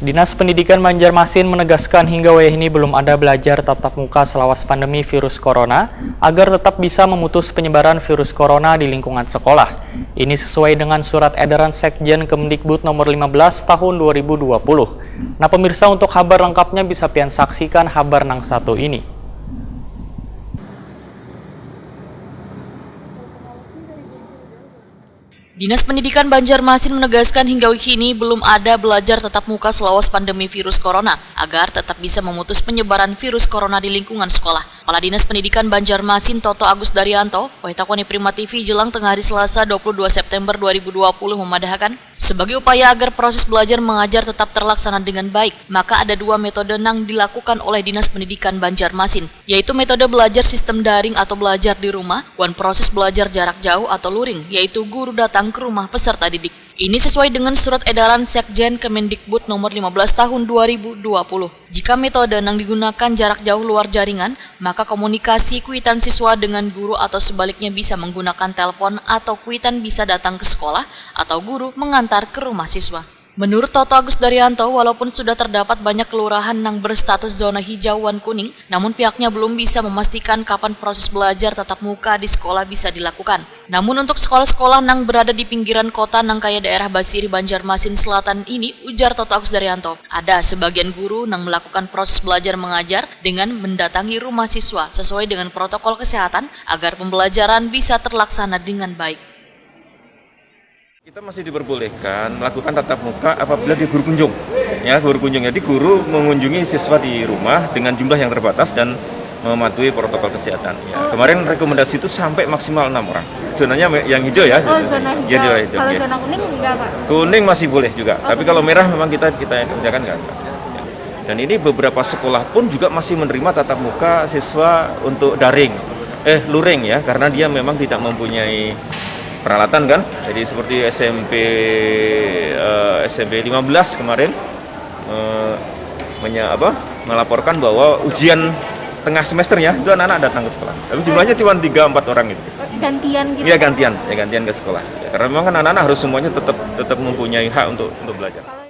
Dinas Pendidikan Banjarmasin menegaskan hingga wayah ini belum ada belajar tatap muka selawas pandemi virus corona agar tetap bisa memutus penyebaran virus corona di lingkungan sekolah. Ini sesuai dengan surat edaran Sekjen Kemendikbud nomor 15 tahun 2020. Nah pemirsa, untuk kabar lengkapnya bisa pian saksikan kabar nang satu ini. Dinas Pendidikan Banjarmasin menegaskan hingga kini belum ada belajar tatap muka selawas pandemi virus corona agar tetap bisa memutus penyebaran virus corona di lingkungan sekolah. Kepala Dinas Pendidikan Banjarmasin Toto Agus Daryanto, Waitakoni Prima TV Jelang tengah hari Selasa 22 September 2020 memadahkan, sebagai upaya agar proses belajar mengajar tetap terlaksana dengan baik, maka ada dua metode yang dilakukan oleh Dinas Pendidikan Banjarmasin, yaitu metode belajar sistem daring atau belajar di rumah, dan proses belajar jarak jauh atau luring, yaitu guru datang ke rumah peserta didik. Ini sesuai dengan surat edaran Sekjen Kemendikbud nomor 15 tahun 2020. Jika metode yang digunakan jarak jauh luar jaringan, maka komunikasi kuitan siswa dengan guru atau sebaliknya bisa menggunakan telepon atau kuitan bisa datang ke sekolah atau guru mengantar ke rumah siswa. Menurut Toto Agus Daryanto, walaupun sudah terdapat banyak kelurahan yang berstatus zona hijau dan kuning, namun pihaknya belum bisa memastikan kapan proses belajar tatap muka di sekolah bisa dilakukan. Namun untuk sekolah-sekolah yang berada di pinggiran kota yang kaya daerah Basiri Banjarmasin Selatan ini, ujar Toto Agus Daryanto, ada sebagian guru yang melakukan proses belajar mengajar dengan mendatangi rumah siswa sesuai dengan protokol kesehatan agar pembelajaran bisa terlaksana dengan baik. Kita masih diperbolehkan melakukan tatap muka apabila di guru kunjung. Ya, guru kunjung. Jadi guru mengunjungi siswa di rumah dengan jumlah yang terbatas dan mematuhi protokol kesehatan. Ya, kemarin rekomendasi itu sampai maksimal 6 orang. Zonanya yang hijau ya. Oh, zona hijau. Ya, zona hijau. Kalau ya. zona kuning enggak, Pak? Kuning masih boleh juga. Tapi kalau merah memang kita kerjakan enggak. Dan ini beberapa sekolah pun juga masih menerima tatap muka siswa untuk luring ya, karena dia memang tidak mempunyai peralatan kan, jadi seperti SMP 15 kemarin melaporkan bahwa ujian tengah semesternya itu anak-anak datang ke sekolah, tapi jumlahnya cuma 3-4 orang gitu. Gantian gitu? Iya gantian ke sekolah, ya, karena memang kan anak-anak harus semuanya tetap mempunyai hak untuk belajar.